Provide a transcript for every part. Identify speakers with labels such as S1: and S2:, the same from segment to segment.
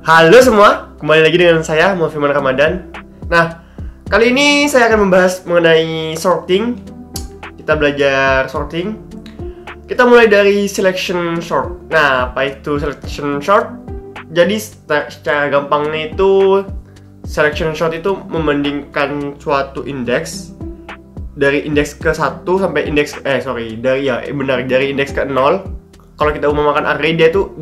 S1: Halo semua, kembali lagi dengan saya Muhammad Ramadan. Nah, kali ini saya akan membahas mengenai sorting. Kita belajar sorting. Kita mulai dari selection sort. Nah, apa itu selection sort? Jadi secara gampangnya itu selection sort itu membandingkan suatu indeks dari indeks ke 1 sampai indeks dari indeks ke 0. Kalau kita umpamakan array, dia tuh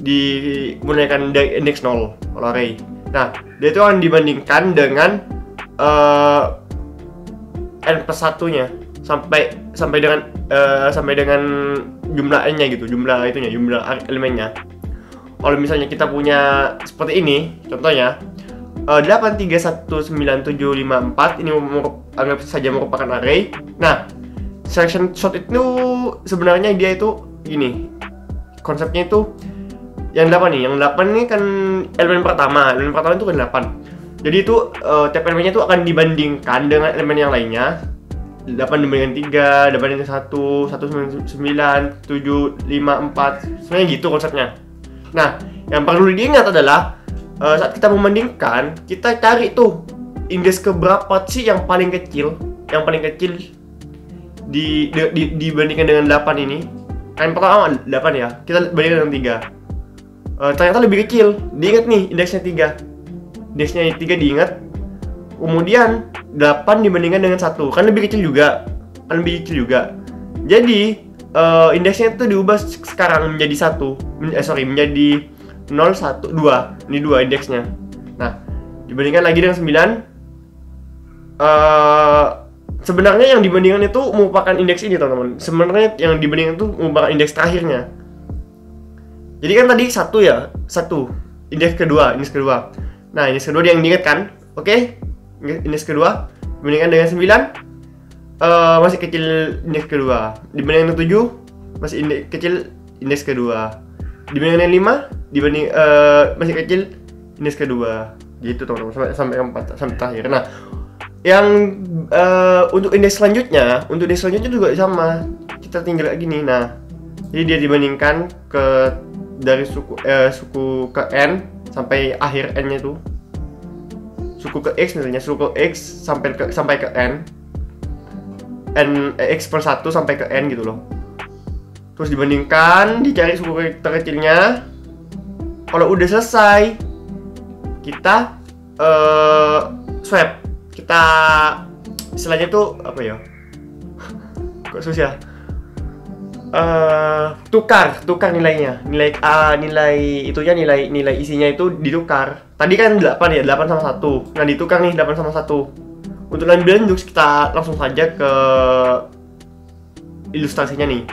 S1: dimulaikan dari indeks 0 kalau array. Nah, dia itu akan dibandingkan dengan n plus 1-nya sampai dengan jumlah n-nya gitu, jumlah elemennya. Kalau misalnya kita punya seperti ini, contohnya 8319754 ini anggap saja merupakan array. Nah, selection sort itu sebenarnya dia itu gini. Konsepnya itu yang 8 nih, ini kan elemen pertama itu kan 8. Jadi itu tiap elemennya itu akan dibandingkan dengan elemen yang lainnya. 8 dibandingkan 3, 8 dibandingkan 1, 1, 9, 7, 5, 4. Sebenarnya gitu konsepnya. Nah, yang perlu diingat adalah saat kita membandingkan, kita cari tuh indeks keberapa sih yang paling kecil dibandingkan dengan 8 ini. Kan pertama 8 ya, kita bandingkan dengan 3. Ternyata lebih kecil, diingat nih indeksnya 3 diingat. Kemudian 8 dibandingkan dengan 1, kan lebih kecil juga. Jadi indeksnya itu diubah sekarang menjadi menjadi 0, 1, 2. Ini 2 indeksnya. Nah, dibandingkan lagi dengan 9. Sebenarnya yang dibandingkan itu merupakan indeks ini, teman-teman. Sebenarnya yang dibandingkan itu merupakan indeks terakhirnya. Jadi kan tadi 1 ya, 1. Indeks kedua. Nah, indeks kedua yang diingat kan? Oke. Indeks kedua dibandingkan dengan 9, masih kecil indeks kedua. Dibandingkan dengan 7, masih kecil indeks kedua. Dibandingkan dengan 5, masih kecil indeks kedua. Gitu, teman-teman, sampai ke 4, sampai terakhir. Nah, yang untuk indeks selanjutnya juga sama. Kita tinggal kayak gini. Nah, jadi dia dibandingkan dari suku ke n sampai akhir n-nya itu. Suku ke x misalnya, suku x sampai ke n x per 1 sampai ke n gitu loh. Terus dibandingkan, dicari suku terkecilnya. Kalau udah selesai, kita swap. Kita istilahnya tuh apa ya? Kok susah? Tukar nilainya. Nilai isinya itu ditukar. Tadi kan 8 ya, 8 sama 1. Nah, ditukar nih 8 sama 1. Untuk ngambil indeks, kita langsung saja ke ilustrasinya nih.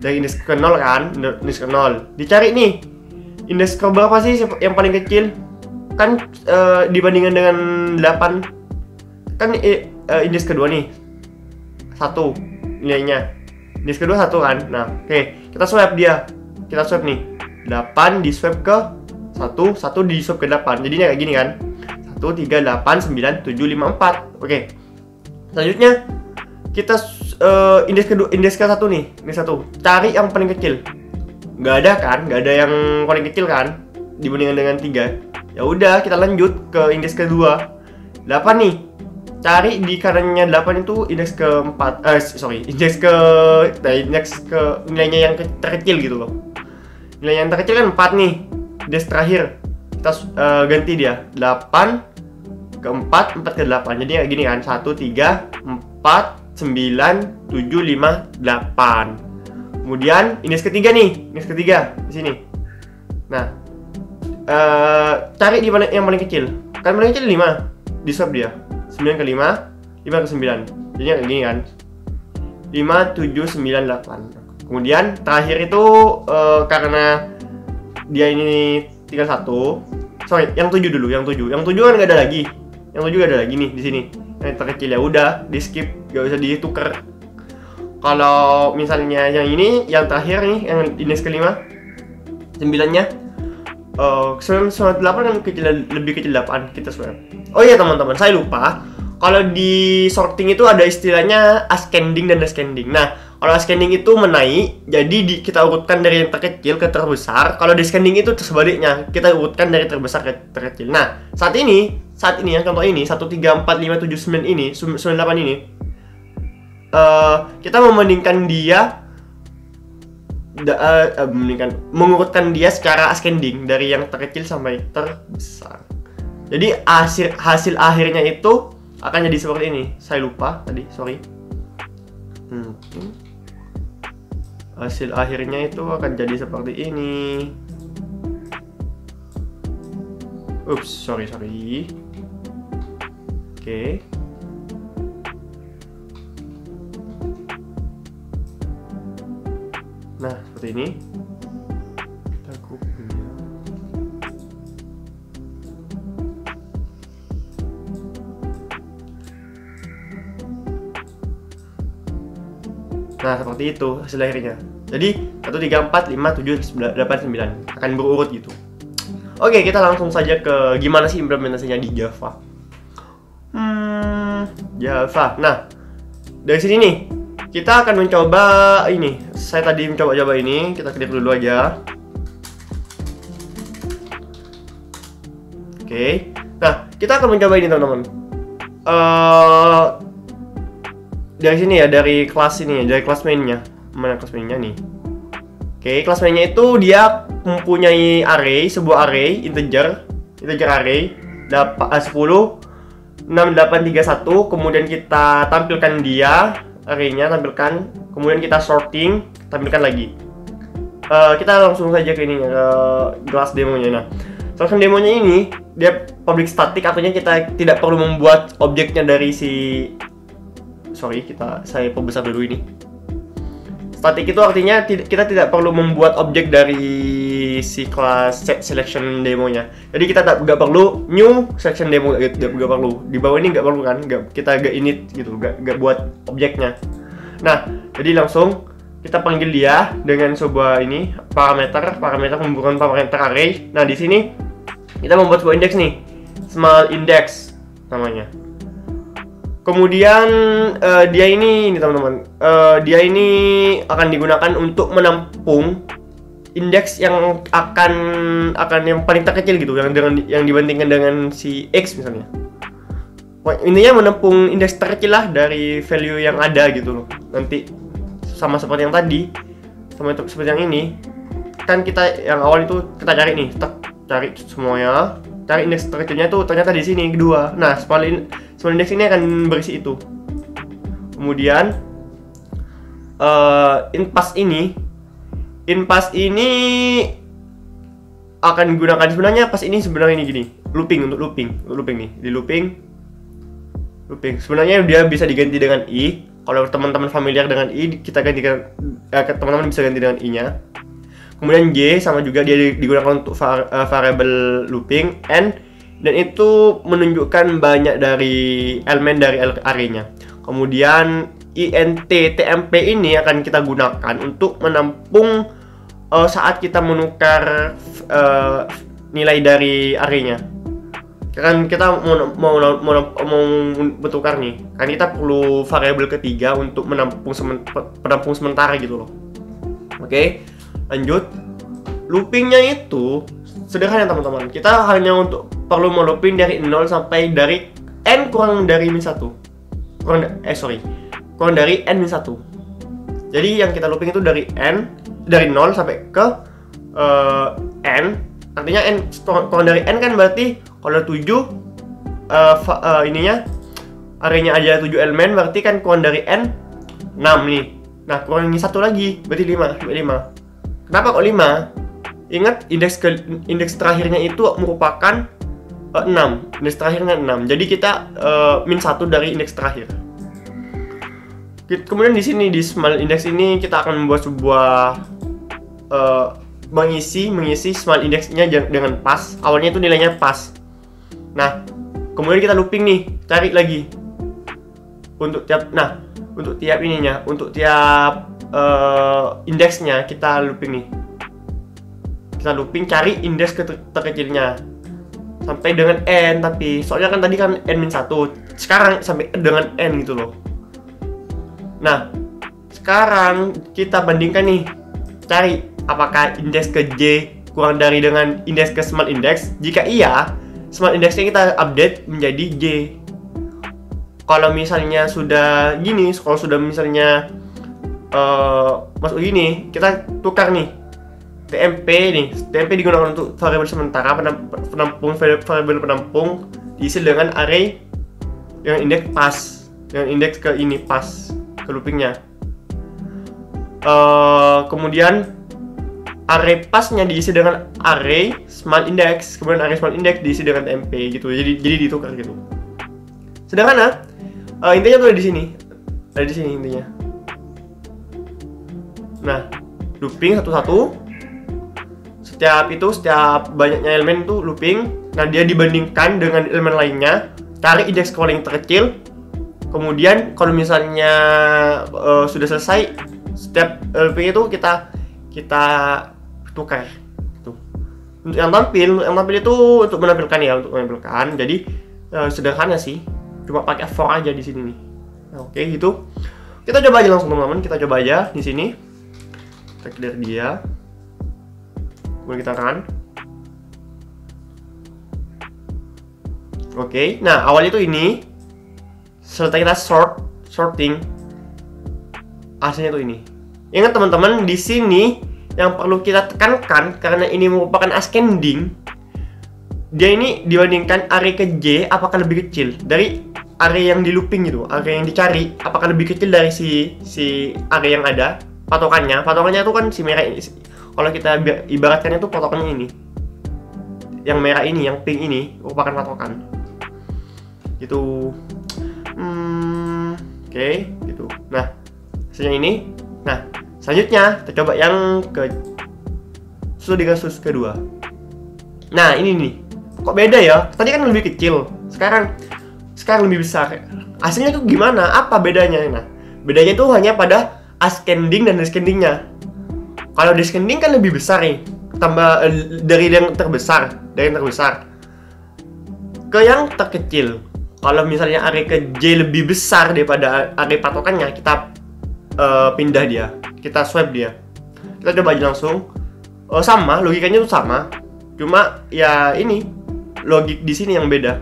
S1: Dari indeks ke 0 kan, indeks ke 0. Dicari nih, indeks ke berapa sih yang paling kecil? Kan dibandingkan dengan 8 kan indeks kedua nih 1 nilainya, indeks kedua 1 kan. Nah, oke, kita swap nih 8 di swap ke 1 di swap ke 8, jadinya kayak gini kan, 1, 3, 8, 9, 7, 5, 4. Oke, selanjutnya kita indeks ke 1 nih, indeks 1, cari yang paling kecil. Nggak ada yang paling kecil kan dibandingkan dengan 3. Ya udah, kita lanjut ke indeks kedua 8 nih. Cari di kanannya 8 itu indeks ke 4, indeks ke nilainya yang terkecil gitu loh. Nilai yang terkecil kan 4 nih, indeks terakhir. Kita ganti dia 8 ke 4 ke 8. Jadi kayak gini kan, 1, 3, 4, 9, 7, 5, 8. Kemudian indeks ketiga nih, di sini. Nah, cari di mana yang paling kecil. Kan paling kecil 5, di swap dia 9 ke 5 ke 9. Jadi kayak gini kan, 5, 7, 9, 8. Kemudian terakhir itu karena dia ini tinggal 1. Yang 7 dulu, yang 7 kan nggak ada lagi. Yang 7 ada lagi nih di sini. Yang terkecil ya udah di skip, nggak usah ditukar. Kalau misalnya yang ini, yang terakhir nih, yang indeks ke-5, 9-nya 8 kan lebih kecil 8, kita swap. Oh iya teman-teman, saya lupa. Kalau di sorting itu ada istilahnya ascending dan descending. Nah, Kalau ascending itu menaik, jadi kita urutkan dari yang terkecil ke terbesar. Kalau descending itu sebaliknya, kita urutkan dari terbesar ke terkecil. Nah, saat ini yang contoh ini 1 3 4 5 7 9 ini 9 8 ini kita membandingkan dia mengurutkan dia secara ascending dari yang terkecil sampai terbesar. Jadi hasil akhirnya itu akan jadi seperti ini. Saya lupa tadi, sorry. Hasil akhirnya itu akan jadi seperti ini. Ups, sorry. Oke. Nah, seperti ini. Kita copy ya. Nah, seperti itu hasil akhirnya. Jadi 1 3 4 5 7 8 9 akan berurut gitu. Oke, kita langsung saja ke gimana sih implementasinya di Java. Java. Nah, dari sini nih kita akan mencoba ini. Saya tadi mencoba Java ini, kita klik dulu aja. Oke. Nah, kita akan mencoba ini teman-teman. Dari sini ya, dari kelas ini ya, dari kelas mainnya. Mana kelas mainnya nih? Oke, kelas mainnya itu dia mempunyai array, sebuah array integer array 10 6 8 3 1, kemudian kita tampilkan dia arraynya, kemudian kita sorting, tampilkan lagi. Kita langsung saja ke ini, kelas demonya. Nah, section demonya ini dia public static, artinya kita tidak perlu membuat objeknya dari saya perbesar dulu ini. Static itu artinya kita tidak perlu membuat objek dari si kelas selection demonya. Jadi kita nggak perlu new selection demo, nggak perlu. Di bawah ini nggak perlu kan? Kita nggak init gitu, nggak buat objeknya. Nah, jadi langsung kita panggil dia dengan sebuah ini parameter membutuhkan parameter array. Nah, di sini kita membuat sebuah index nih, small index namanya. Kemudian dia ini teman-teman, dia ini akan digunakan untuk menampung indeks yang akan yang paling terkecil gitu, yang dibandingkan dengan si X misalnya. Intinya menampung indeks terkecil lah dari value yang ada gitu loh. Nanti sama seperti yang tadi, seperti yang ini. Kan kita yang awal itu kita cari nih, cari semuanya. Cari indeks terkecilnya tuh ternyata di sini kedua. Nah, small index ini akan berisi itu. Kemudian inpass ini akan digunakan sebenarnya ini gini, looping nih, di looping. Sebenarnya dia bisa diganti dengan i. Kalau teman-teman familiar dengan i, kita gantikan, teman-teman bisa ganti dengan i-nya. Kemudian J sama juga dia digunakan untuk variable looping, N, dan itu menunjukkan banyak dari elemen dari array-nya. Kemudian int tmp ini akan kita gunakan untuk menampung saat kita menukar nilai dari array-nya. Kan kita mau bertukar nih, kan kita perlu variabel ketiga untuk penampung sementara gitu loh. Oke. Lanjut, loopingnya itu sederhana teman-teman. Kita hanya perlu melooping dari 0 sampai dari n kurang dari min 1. Kurang dari n min 1. Jadi yang kita looping itu dari 0 sampai ke n. Artinya n kurang dari n kan berarti kalau 7 arraynya aja 7 elemen, berarti kan kurang dari n 6 nih. Nah, kurangin 1 lagi berarti 5 sampai 5. Kenapa kok 5? Ingat indeks terakhirnya itu merupakan 6. Indeks terakhirnya 6. Jadi kita min 1 dari indeks terakhir. Kemudian di sini di small index ini kita akan membuat sebuah mengisi small indexnya dengan pas. Awalnya itu nilainya pas. Nah, kemudian kita looping nih, cari lagi. Untuk tiap indeksnya kita looping nih. Kita looping cari indeks terkecilnya sampai dengan n, tapi soalnya kan tadi kan n min 1. Sekarang sampai dengan n gitu loh. Nah, sekarang kita bandingkan nih, cari apakah indeks ke J kurang dari dengan indeks ke smart index. Jika iya, smart indexnya kita update menjadi J. Kalau misalnya sudah gini, kalau sudah misalnya masuk gini, kita tukar nih TMP digunakan untuk variabel sementara penampung, variabel penampung diisi dengan array dengan indeks pas, dengan indeks ke ini pas ke loopingnya. Kemudian array pasnya diisi dengan array smart index, kemudian array smart index diisi dengan TMP gitu. Jadi ditukar gitu. Sederhana. Intinya tuh ada di sini. Ada di sini intinya. Nah, looping satu-satu. Setiap banyaknya elemen tuh looping. Nah, dia dibandingkan dengan elemen lainnya, cari indeks paling terkecil. Kemudian kalau misalnya sudah selesai, setiap looping itu kita tukar. Gitu. Untuk yang tampil itu untuk menampilkan ya, untuk menampilkan. Jadi sederhana sih. Cuma pakai for aja di sini nih. Nah, oke, gitu. Kita coba aja langsung teman-teman, kita coba aja di sini. Kita clear dia. Kemudian kita run. Oke, nah awal itu ini. Setelah kita sorting, hasilnya tuh ini. Ingat teman-teman, di sini yang perlu kita tekankan karena ini merupakan ascending. Dia ini dibandingkan array ke J apakah lebih kecil dari array yang di looping itu, array yang dicari apakah lebih kecil dari si array yang ada. Patokannya itu kan si merah ini. Kalau kita ibaratkan itu patokannya ini. Yang merah ini, yang pink ini merupakan patokan. Gitu. Oke, gitu. Nah, hasilnya ini. Nah, selanjutnya kita coba yang ke studi kasus kedua. Nah, ini nih. Kok beda ya? Tadi kan lebih kecil. Sekarang lebih besar. Hasilnya tuh gimana? Apa bedanya? Nah, bedanya itu hanya pada ascending dan descendingnya. Kalau descending kan lebih besar nih, tambah dari yang terbesar, ke yang terkecil. Kalau misalnya array ke J lebih besar daripada array patokannya, kita pindah dia, kita swap dia. Kita coba aja langsung. Sama, logikanya tuh sama. Cuma ya ini logik di sini yang beda.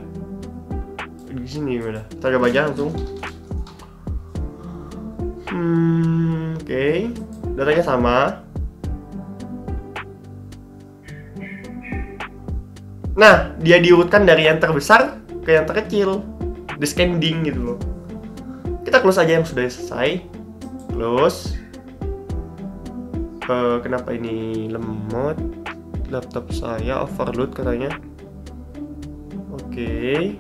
S1: Di sini beda. Kita coba aja langsung. Oke. Datanya sama. Nah, dia diurutkan dari yang terbesar ke yang terkecil, descending gitu loh. Kita close aja yang sudah selesai. Close. Kenapa ini lemot? Laptop saya overload katanya. Oke.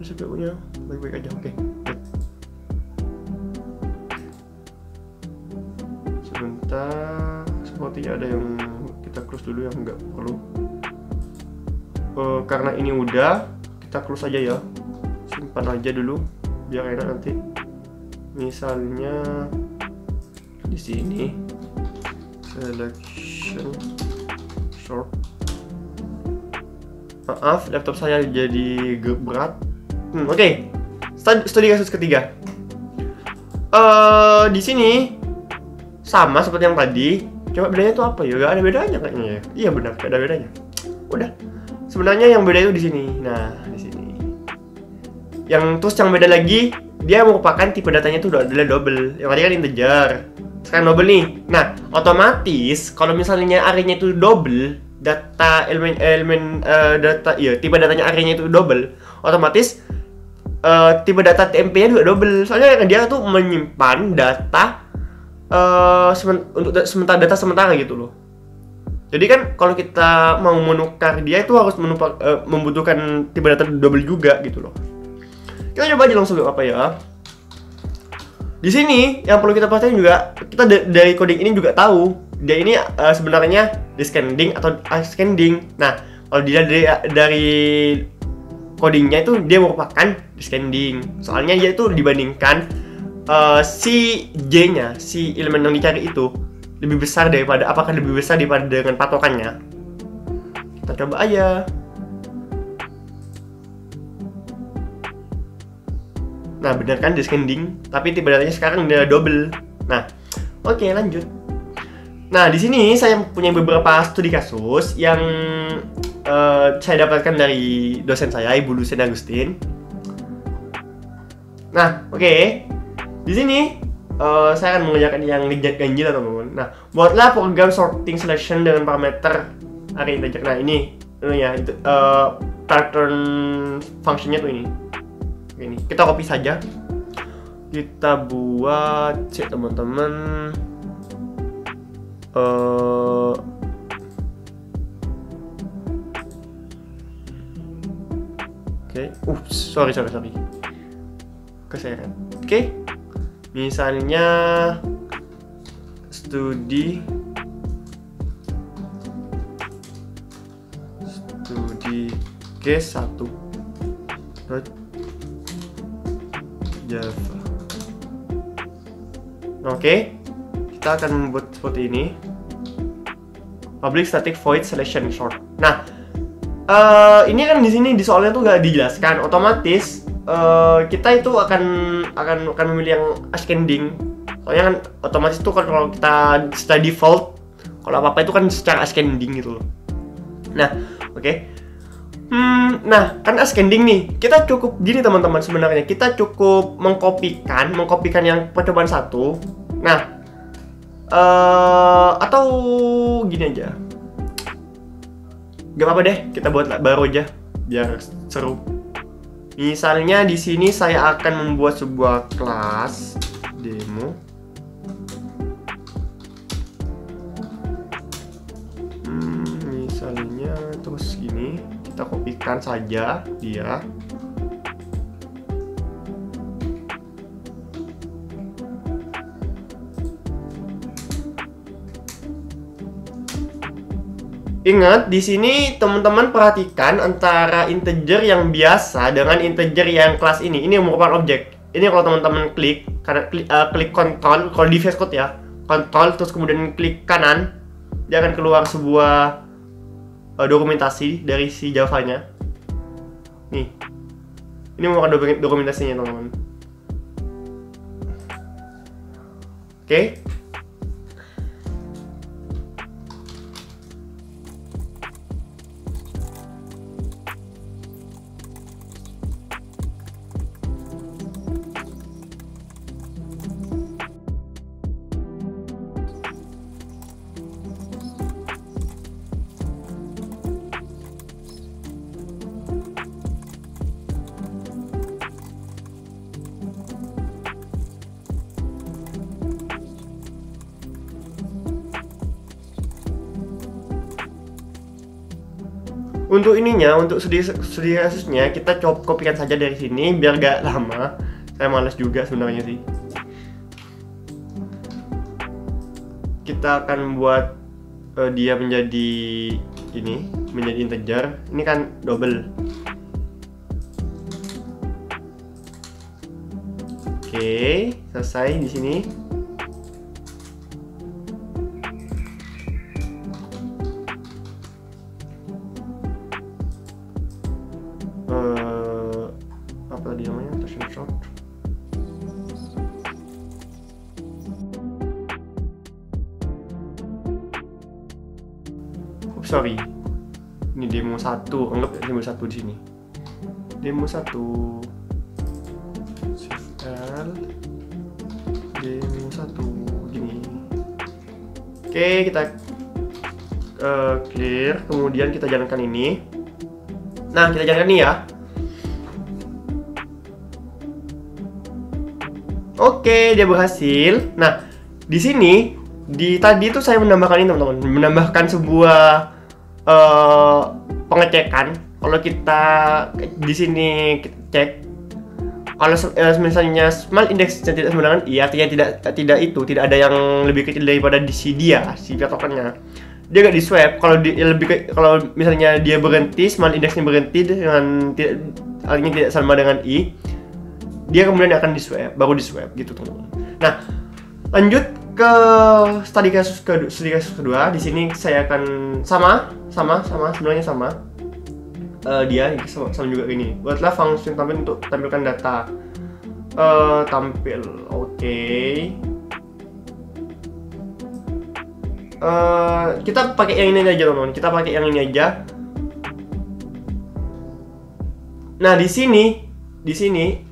S1: CPU-nya baik-baik aja. Oke. Sebentar. Sepertinya ada yang kita close dulu yang nggak perlu. Karena ini udah, kita close aja ya. Simpan aja dulu biar enak nanti. Misalnya di sini selection short. Maaf, laptop saya jadi berat. Oke. Studi kasus ketiga. Di sini sama seperti yang tadi. Coba bedanya itu apa ya? Gak ada bedanya kayaknya ya. Iya benar, gak ada bedanya. Udah. Sebenarnya yang beda itu di sini. Nah, di sini. Yang beda lagi, dia merupakan tipe datanya itu adalah double. Yang tadi kan integer. Sekarang double nih. Nah, otomatis kalau misalnya array-nya itu double, data tipe datanya array-nya itu double, otomatis tipe data TMP-nya juga double. Soalnya dia tuh menyimpan data untuk data sementara gitu loh. Jadi kan kalau kita mau menukar dia itu harus membutuhkan tipe data double juga gitu loh. Kita coba aja langsung apa ya. Di sini yang perlu kita perhatikan juga, kita dari coding ini juga tahu dia ini sebenarnya descending atau ascending. Nah, kalau dia dari codingnya itu dia merupakan descending. Soalnya dia itu dibandingkan si J-nya, si elemen yang dicari itu lebih besar daripada, apakah lebih besar daripada dengan patokannya. Kita coba aja. Nah, benar kan descending, tapi tipe datanya sekarang udah double. Nah, oke, lanjut. Nah, di sini saya punya beberapa studi kasus yang saya dapatkan dari dosen saya, Ibu Lucien Agustin. Nah, oke. Di sini saya akan mengerjakan yang ganjil, teman-teman. Nah, buatlah program sorting selection dengan parameter array integer. Nah, ini ya, itu pattern functionnya tuh ini. Ini kita copy saja, kita buat cek, teman-teman. Oke, sorry keseret. Oke, misalnya studi case 1 Java. Oke, kita akan membuat seperti ini, public static void selection sort. Nah, ini kan di sini di soalnya tuh gak dijelaskan. Otomatis kita itu akan memilih yang ascending. Soalnya kan otomatis tuh kan kalau kita setelah default, kalau apa-apa itu kan secara ascending gitu loh. Nah, oke. Nah, kan ascending nih, kita cukup gini teman-teman, sebenarnya kita cukup mengkopikan yang percobaan 1. Nah, atau gini aja, gak apa-apa deh, kita buat baru aja biar seru. Misalnya di sini saya akan membuat sebuah kelas demo. Misalnya terus gini, kita kopikan saja dia. Ingat, di sini teman-teman perhatikan antara integer yang biasa dengan integer yang kelas ini. Ini merupakan objek. Ini kalau teman-teman klik, karena klik kontrol, kalau di VS Code ya, kontrol terus kemudian klik kanan, dia akan keluar sebuah dokumentasi dari si Java-nya. Nih, ini merupakan dokumentasinya teman-teman. Oke. Untuk ininya, untuk studi kasusnya kita kopikan saja dari sini biar gak lama. Saya malas juga sebenarnya sih. Kita akan buat dia menjadi ini, menjadi integer. Ini kan double. Oke, selesai di sini. Apa tadi namanya? Selection sort. Sorry. Ini demo 1, anggap demo 1 di sini. Demo 1. Shift L. Demo 1 gini. Oke, kita clear, kemudian kita jalankan ini. Nah, kita jalankan ini ya. Oke, dia berhasil. Nah, di sini tadi itu saya menambahkan ini teman-teman, menambahkan sebuah pengecekan. Kalau kita di sini cek, kalau misalnya small index yang tidak sama dengan i, artinya tidak ada yang lebih kecil daripada si patokannya. Dia gak di swap. Kalau misalnya dia berhenti, small indexnya berhenti dengan artinya tidak sama dengan i, dia kemudian akan di swap, baru di swap gitu teman-teman. Nah, lanjut ke studi kasus kedua. Di sini saya akan sama sebenarnya sama. Dia sama juga ini. Buatlah function tampil untuk tampilkan data. Tampil, oke. Kita pakai yang ini aja teman-teman. Kita pakai yang ini aja. Nah di sini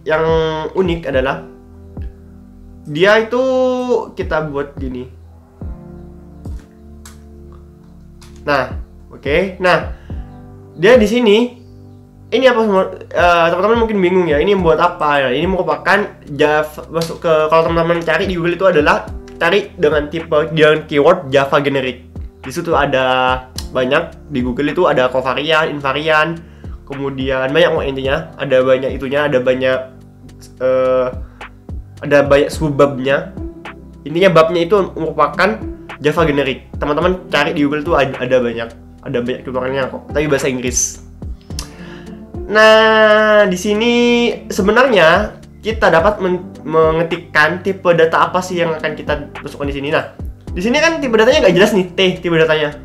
S1: yang unik adalah dia itu kita buat gini. Nah, oke. Nah, dia di sini ini apa semua? Teman-teman mungkin bingung ya. Ini buat apa ya? Ini merupakan Java masuk ke, kalau teman-teman cari di Google itu adalah cari dengan keyword Java generic. Di situ ada banyak, di Google itu ada covariant, invariant, kemudian banyak intinya, ada banyak itunya, ada banyak subbabnya. Intinya babnya itu merupakan Java generic. Teman-teman cari di Google tuh ada banyak tutorialnya kok, tapi bahasa Inggris. Nah, di sini sebenarnya kita dapat mengetikkan tipe data apa sih yang akan kita masukkan di sini. Nah, di sini kan tipe datanya nggak jelas nih, tipe datanya.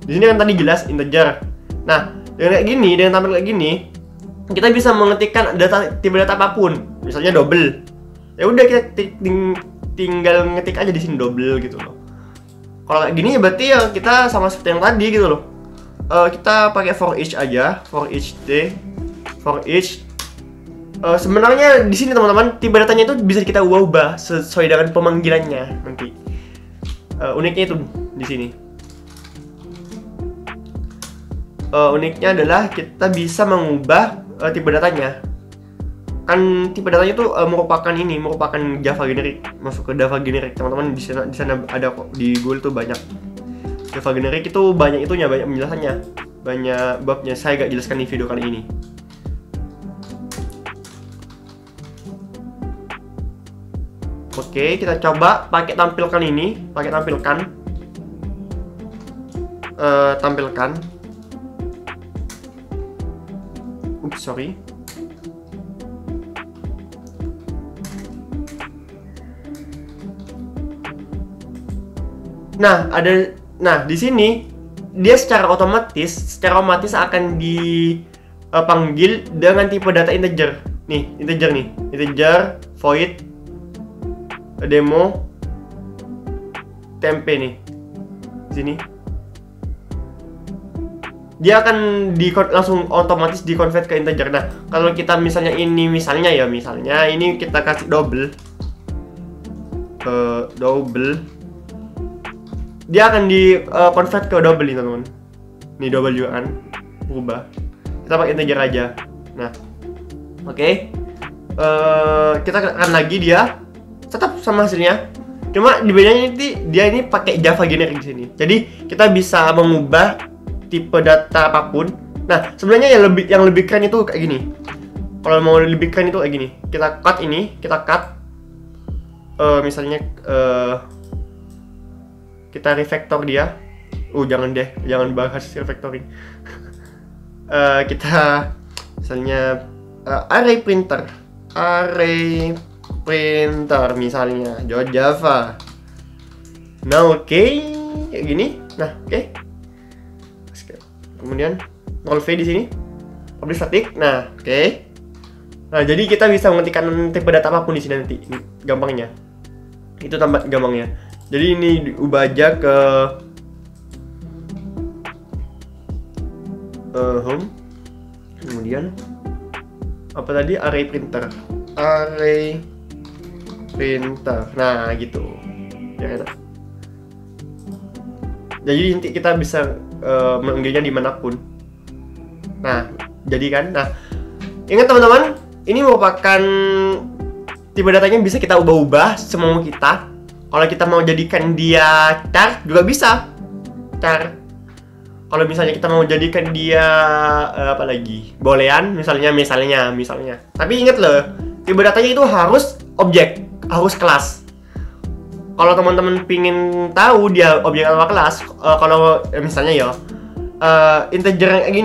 S1: Di sini kan tadi jelas integer. Nah, dengan tampil kayak gini, kita bisa mengetikkan tipe data apapun, misalnya double. Ya udah, kita tinggal ngetik aja di sini double gitu loh. Kalau kayak gini ya berarti ya kita sama seperti yang tadi gitu loh. Kita pakai for each aja, for each. Sebenarnya di sini teman-teman tipe datanya itu bisa kita ubah sesuai dengan pemanggilannya nanti. Uniknya itu di sini. Uniknya adalah kita bisa mengubah tipe datanya. Kan tipe datanya itu merupakan Java generic, masuk ke Java generic. Teman-teman di sana ada kok, di Google tuh banyak. Java generic itu banyak itunya, banyak penjelasannya, banyak babnya. Saya gak jelaskan di video kali ini. Oke, kita coba pakai tampilkan ini, tampilkan. Oops, sorry. Nah, di sini dia secara otomatis akan dipanggil dengan tipe data integer. Integer void demo tempe nih. Di sini dia akan langsung otomatis dikonvert ke integer. Nah, kalau kita misalnya ini kita kasih double, dia akan convert ke double nih teman-teman. Nih double juga kan berubah. Kita pakai integer aja. Nah, oke. Kita akan lagi, dia tetap sama hasilnya. Cuma di bedanya dia ini pakai Java generic di sini. Jadi kita bisa mengubah tipe data apapun. Nah, sebenarnya yang lebih keren itu kayak gini. Kalau mau lebih keren itu kayak gini. Kita cut misalnya kita refactor dia. Jangan bahas refactoring. Kita misalnya array printer misalnya Java. Nah, oke, kayak gini. Nah, oke. Kemudian v di sini public static. Nah, oke. Nah, jadi kita bisa mengetikkan tipe data apapun di sini nanti. Gampangnya. Itu tambah gampangnya. Jadi ini diubah aja ke home. Kemudian apa tadi? Array printer. Nah, gitu. Ya kan? Jadi nanti kita bisa mengambilnya dimanapun. Nah, jadi kan. Nah, ingat teman-teman, ini merupakan tipe datanya bisa kita ubah-ubah semau kita. Kalau kita mau jadikan dia char juga bisa. Char. Kalau misalnya kita mau jadikan dia apa lagi? Boolean misalnya. Tapi ingat loh, tipe datanya itu harus objek, harus kelas. Kalau teman-teman pingin tahu dia objek atau kelas, kalau misalnya ya integer yang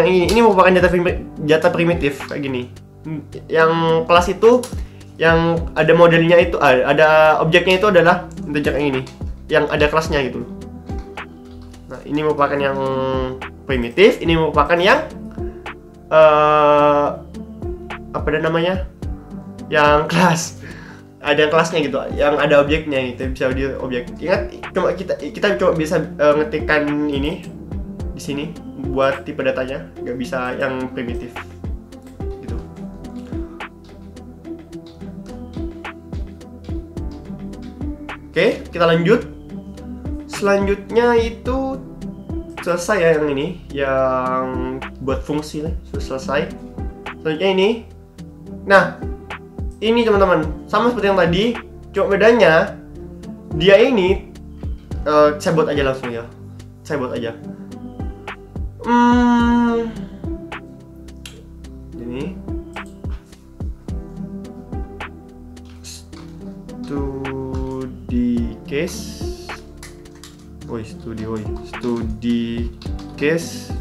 S1: ini merupakan data primitif kayak gini. Yang kelas itu yang ada modelnya itu ada objeknya itu adalah integer yang ini, yang ada kelasnya gitu. Nah, ini merupakan yang primitif, ini merupakan yang apa namanya? yang kelas, ada kelasnya gitu, yang ada objeknya gitu, bisa di objek. Ingat, cuma kita cuma bisa ngetikkan ini di sini buat tipe datanya, nggak bisa yang primitif gitu. Oke, kita lanjut. Selanjutnya itu selesai ya yang ini, yang buat fungsi sudah selesai. Selanjutnya ini. Nah, ini teman-teman sama seperti yang tadi, cuma bedanya dia ini saya buat aja langsung ya. Saya buat aja. Ini studi case. Studi case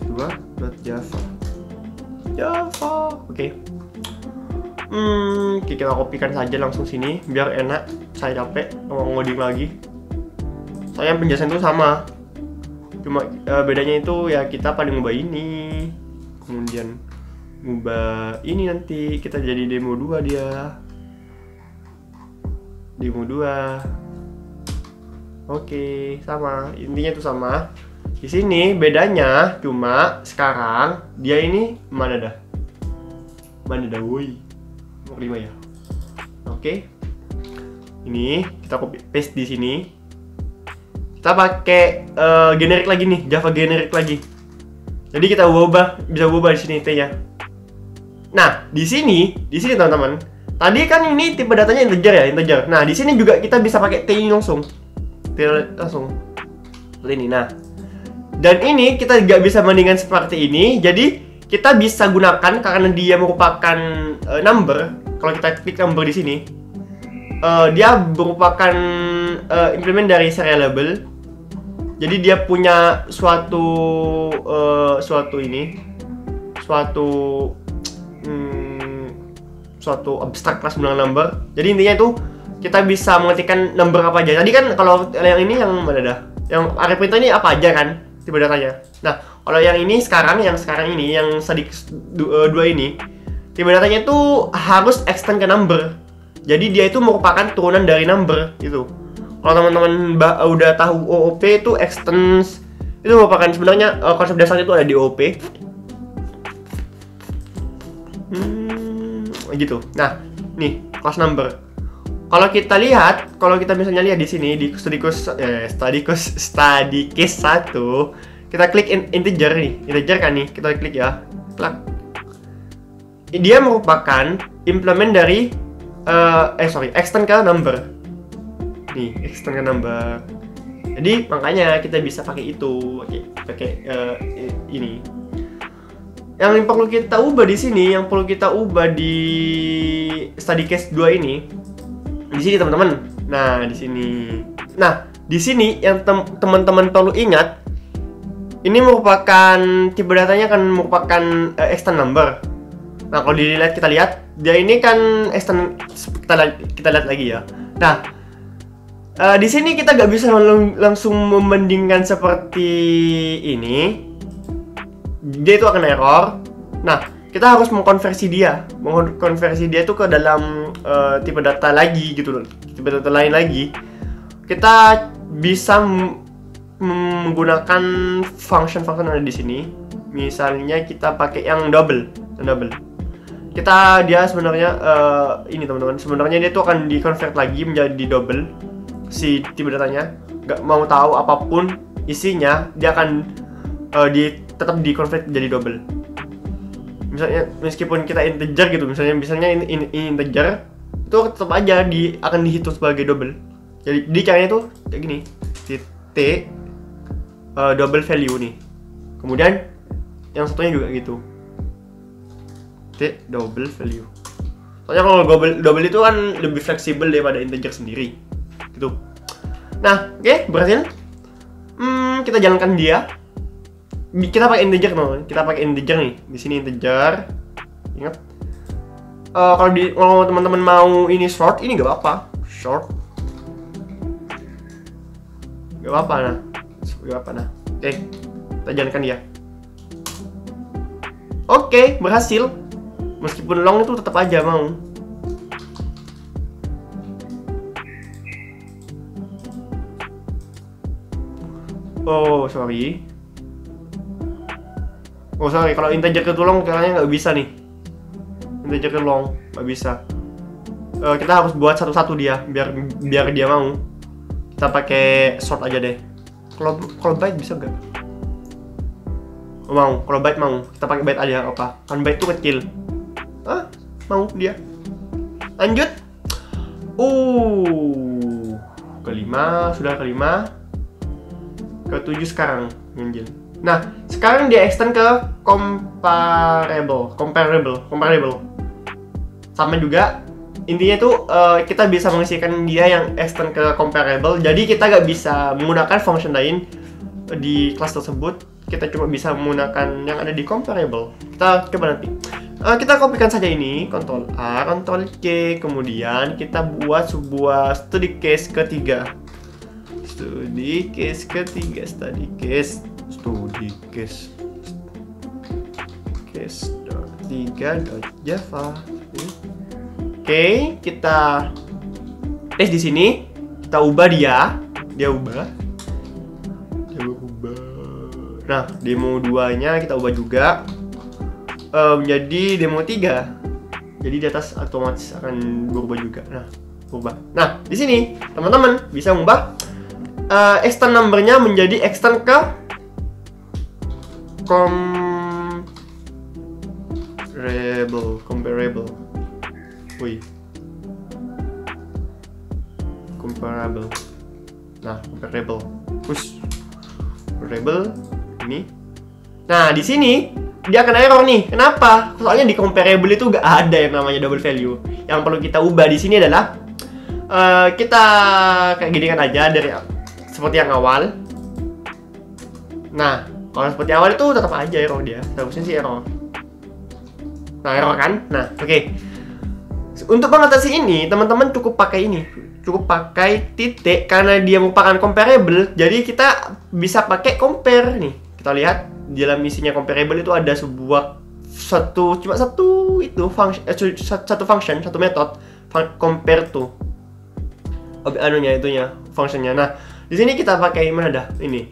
S1: 2 Java. Oke. Kita kopikan saja langsung sini biar enak. Saya capek mau ngoding lagi. Soalnya penjelasan itu sama. Cuma bedanya itu ya kita paling ngubah ini. Kemudian ngubah ini, nanti kita jadi demo 2 dia. Demo 2. Oke, sama. Intinya itu sama. Di sini bedanya cuma sekarang dia ini mana dah? Woi. 5 ya. Oke. Ini kita copy paste di sini. Kita pakai generic lagi nih, Java generic lagi. Jadi kita bisa ubah di sini T-nya. Nah, di sini teman-teman. Tadi kan ini tipe datanya integer ya, integer. Nah, di sini juga kita bisa pakai T ini langsung. Seperti ini. Nah, dan ini kita nggak bisa bandingkan seperti ini. Jadi kita bisa gunakan karena dia merupakan number. Kalau kita klik number di sini, dia merupakan implement dari serialable. Jadi dia punya suatu abstrak kelas bilang number. Jadi intinya itu kita bisa mengetikkan number apa aja. Tadi kan kalau yang ini yang mana dah? Yang array pointer ini apa aja kan? Tipe datanya. Nah, kalau yang ini yang sekarang ini yang tadi 2 ini, tipe datanya itu harus extend ke number. Jadi dia itu merupakan turunan dari number gitu. Kalau teman-teman udah tahu OOP itu extends, itu merupakan sebenarnya konsep dasarnya itu ada di OOP. Gitu. Nah, nih class number. Kalau kita misalnya lihat di sini di study case 1, kita klik integer nih, integer kan nih, kita klik ya. Klak. Dia merupakan implement dari extend ke number. Nih, extend ke number. Jadi makanya kita bisa pakai itu, pakai ini. Yang perlu kita ubah di sini, di study case 2 ini, di sini teman-teman. Nah, di sini yang teman-teman perlu ingat, ini merupakan tipe datanya kan merupakan extend number. Nah, kalau kita lihat, dia ini kan extend, kita lihat lagi ya. Nah, di sini kita nggak bisa langsung membandingkan seperti ini. Dia itu akan error. Nah, kita harus mengkonversi dia itu ke dalam tipe data lagi gitu loh, tipe data lain lagi. Kita bisa menggunakan function yang ada di sini. Misalnya kita pakai yang double. Dia sebenarnya ini teman-teman, sebenarnya dia itu akan di-convert lagi menjadi double si tipe datanya. Nggak mau tahu apapun isinya, dia akan tetap di-convert jadi double. Misalnya meskipun kita integer gitu, misalnya ini integer, itu tetap aja akan dihitung sebagai double. Jadi caranya itu kayak gini, T double value nih. Kemudian yang satunya juga gitu, T double value. Soalnya kalau double itu kan lebih fleksibel daripada integer sendiri gitu. Nah, oke, berhasil. Kita jalankan dia. Kita pakai integer teman-teman. Kita pakai integer nih. Di sini integer. Ingat. Kalau teman-teman mau ini short, ini gak apa-apa. Short. Gak apa-apa nah. Oke. kita jalankan dia. Oke, berhasil. Meskipun long itu tetap aja mau. Oh, sorry. Oh, sorry. Kalau integer ke long kayaknya nggak bisa nih. Integer ke long nggak bisa. Kita harus buat satu-satu dia, biar dia mau. Kita pakai sort aja deh. Kalau byte bisa nggak? Oh, mau. Kalau byte mau. Kita pakai byte aja apa? Kan byte itu kecil. Mau dia. Lanjut. Kelima, sudah kelima. Ke-7 sekarang, Anjir. Nah, sekarang dia extend ke comparable. Sama juga. Intinya itu kita bisa mengisikan dia yang extend ke comparable. Jadi kita nggak bisa menggunakan function lain di kelas tersebut. Kita cuma bisa menggunakan yang ada di comparable. Kita coba nanti. Kita kopikan saja ini, Ctrl A, Ctrl C, kemudian kita buat sebuah study case ketiga. Study case .3.java. Oke, kita paste di sini. Kita ubah dia ubah. Nah, demo 2-nya kita ubah juga menjadi demo 3. Jadi di atas otomatis akan berubah juga. Berubah. Nah, di sini teman-teman bisa mengubah extend number-nya menjadi extend ke comparable. Comparable. Nah, comparable. Push. Comparable ini. Nah, di sini dia akan error nih. Kenapa? Soalnya di comparable itu gak ada yang namanya double value. Yang perlu kita ubah di sini adalah kita kayak gini kan aja dari seperti yang awal. Nah, kalau seperti awal itu tetap aja error dia. Seharusnya sih error. Nah, error kan? Nah, oke. Untuk mengatasi ini, teman-teman cukup pakai ini. Cukup pakai titik karena dia merupakan comparable. Jadi kita bisa pakai compare nih. Kita lihat di dalam isinya comparable itu ada satu method compare to functionnya. Nah, di sini kita pakai mana dah ini?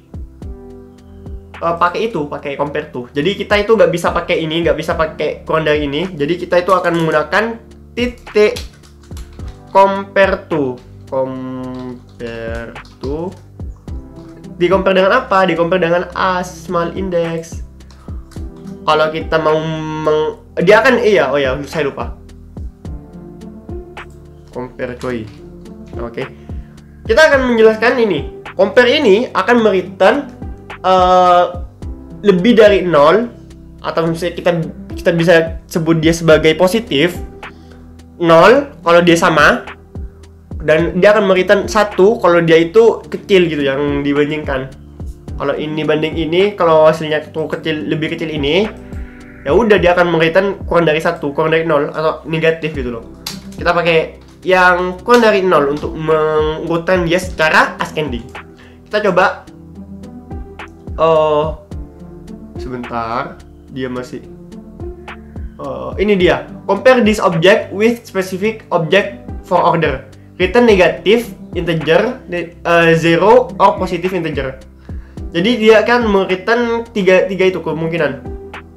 S1: Pakai compare to. Jadi kita itu nggak bisa pakai ini, nggak bisa pakai kurang dari ini. Jadi kita itu akan menggunakan titik compare to. Di compare dengan apa? Di compare dengan a small index. Kalau kita mau dia akan saya lupa. Compare coy. Oke. Kita akan menjelaskan ini. Compare ini akan mereturn lebih dari 0 atau misalnya kita bisa sebut dia sebagai positif 0 kalau dia sama. Dan dia akan mereturn 1 kalau dia itu kecil gitu yang dibandingkan. Kalau ini banding ini, kalau hasilnya itu lebih kecil ini, ya udah dia akan mereturn kurang dari 1, kurang dari 0 atau negatif gitu loh. Kita pakai yang kurang dari 0 untuk mengurutkan dia secara ascending. Kita coba sebentar, dia masih ini dia. Compare this object with specific object for order. Return negatif integer, 0 or positif integer. Jadi dia akan mereturn tiga itu kemungkinan.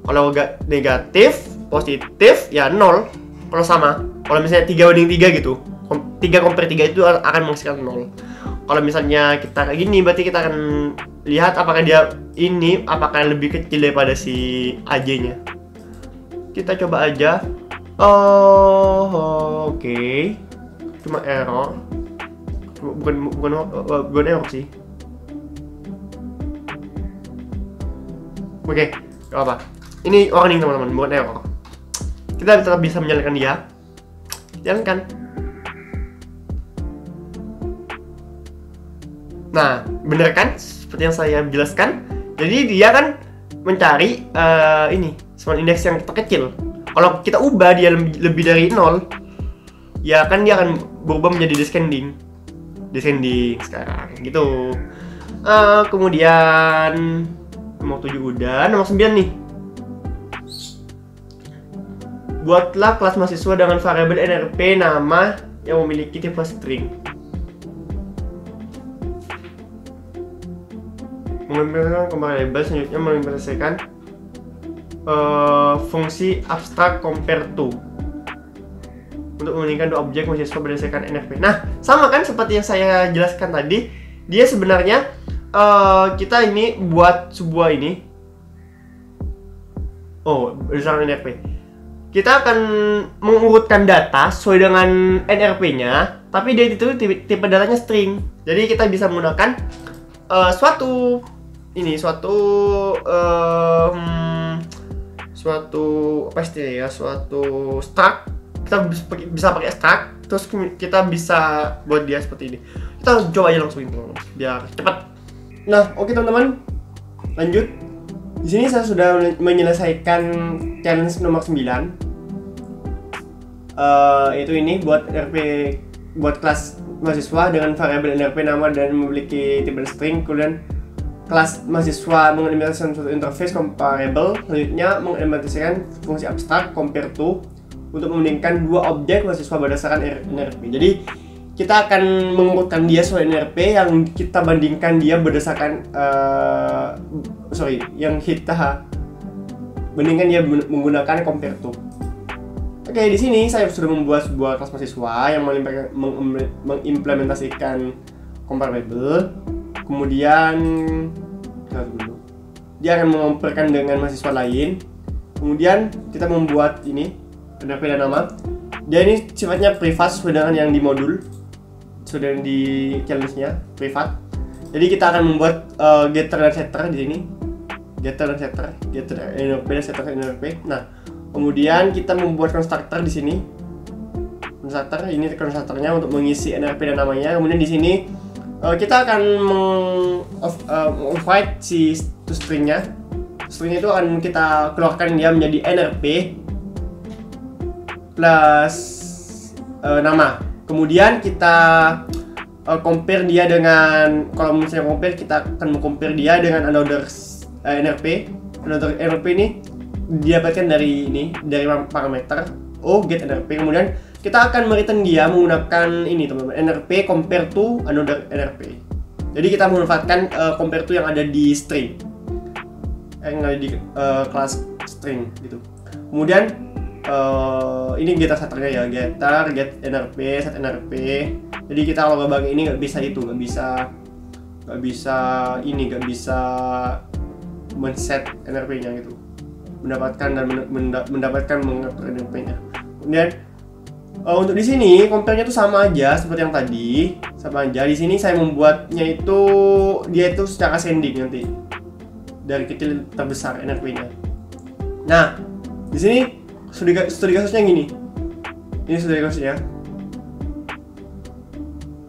S1: Kalau enggak negatif, positif ya 0. Kalau sama, kalau misalnya 3 banding 3 gitu, 3 compare 3 itu akan menghasilkan 0. Kalau misalnya kita kayak gini, berarti kita akan lihat apakah dia ini apakah lebih kecil daripada si AJ-nya. Kita coba aja. Oke. Cuma error. Bukan error sih. Oke, gak apa. Ini warning teman-teman, bukan error. Kita tetap bisa menjalankan dia. Jalankan. Nah, bener kan? Seperti yang saya jelaskan. Jadi dia kan mencari ini small index yang terkecil. Kalau kita ubah dia lebih dari 0, ya kan dia akan berubah menjadi descending sekarang gitu. Kemudian nomor 7 udah. Nomor 9 nih. Buatlah kelas mahasiswa dengan variabel NRP nama yang memiliki tipe string. Mengimplementasikan variabel selanjutnya mengimplementasikan fungsi abstrak compare to untuk membandingkan dua objek mahasiswa berdasarkan NRP. Nah, sama kan seperti yang saya jelaskan tadi, dia sebenarnya kita ini buat sebuah ini. Oh, berdasarkan NRP. Kita akan mengurutkan data sesuai dengan NRP-nya, tapi dia itu tipe datanya string. Jadi kita bisa menggunakan suatu apa istilahnya ya, suatu struct. Kita bisa pakai struct, terus kita bisa buat dia seperti ini. Kita coba aja langsung itu biar cepat. Nah, oke teman-teman, lanjut. Di sini saya sudah menyelesaikan challenge nomor 9. Itu ini buat NRP, buat kelas mahasiswa dengan variabel NRP nama dan memiliki tipe string. Kemudian kelas mahasiswa mengimplementasikan suatu interface comparable. Selanjutnya mengimplementasikan fungsi abstrak compare to untuk membandingkan dua objek mahasiswa berdasarkan NRP. Jadi kita akan mengurutkan dia sesuai NRP yang kita bandingkan dia berdasarkan yang kita bandingkan dia menggunakan compare to. Oke, di sini saya sudah membuat sebuah kelas mahasiswa yang mengimplementasikan comparable. Kemudian dia akan mengoperasikan dengan mahasiswa lain. Kemudian kita membuat ini NRP dan nama. Dia ini sifatnya privat sesuai dengan yang di modul, sudah di challenge-nya privat. Jadi kita akan membuat getter dan setter di sini. Getter dan setter, getter NRP dan setter NRP. Nah, kemudian kita membuat constructor di sini. Constructor ini constructornya untuk mengisi NRP dan namanya. Kemudian di sini kita akan override si stringnya. Stringnya itu akan kita keluarkan dia menjadi NRP plus nama. Kemudian kita compare dia dengan, kalau misalnya compare, kita akan meng-compare dia dengan another NRP. Another NRP ini didapatkan dari parameter get NRP. Kemudian kita akan mereturn dia menggunakan ini teman-teman, NRP compare to another NRP. Jadi kita memanfaatkan compare to yang ada di string, yang ada di kelas string gitu. Kemudian ini getter setternya ya, getter get NRP set NRP. Jadi kita kalau nggak bagi ini nggak bisa men-set NRP-nya gitu, mendapatkan dan mendapatkan mengatur NRP-nya. Kemudian untuk di sini compare-nya itu sama aja seperti yang tadi, sama aja. Di sini saya membuatnya itu dia itu secara ascending nanti dari kecil terbesar NRP-nya. Nah, di sini studi kasusnya gini. Ini studi kasusnya.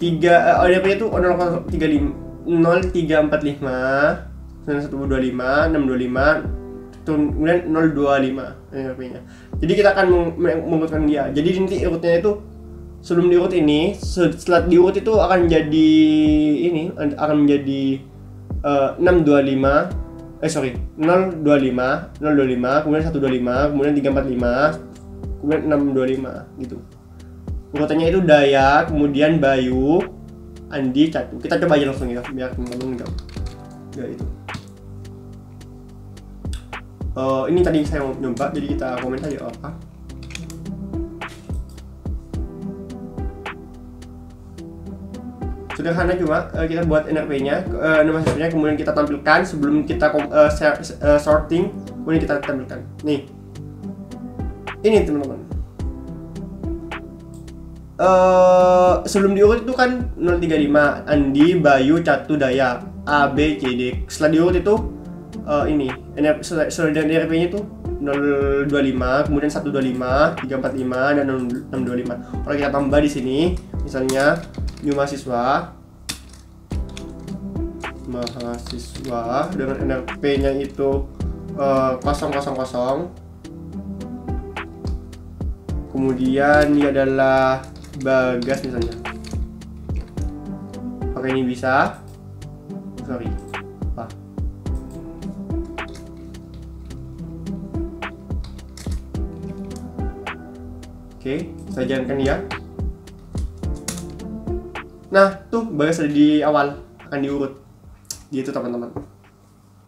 S1: NRP-nya itu 0345 9125 625 kemudian 025 NRP-nya. Jadi kita akan mengurutkan dia. Jadi nanti urutnya itu sebelum diurut ini, setelah diurut itu akan menjadi 025, kemudian 125, kemudian 345, kemudian 625 gitu. Urutannya itu Daya, kemudian Bayu, Andi, Catu. Kita coba aja langsung ya biar teman-teman enggak itu. Ini tadi saya mau nyoba, jadi kita komen aja apa. Sederhana cuma kita buat NRP-nya, nama-namanya, kemudian kita tampilkan sebelum kita sorting, kemudian kita tampilkan. Nih, ini teman-teman. Sebelum diurut itu kan 035 Andi, Bayu, Catu, Daya, A, B, C, D. Setelah diurut itu NRP-nya itu 025, kemudian 125, 345 dan 625. Kalau kita tambah di sini, misalnya new mahasiswa dengan NRP-nya itu 000. Kemudian ini adalah Bagas misalnya. Pakai ini bisa. Oke, saya jalankan dia. Nah, tuh bagas ada di awal, akan diurut. Gitu teman-teman.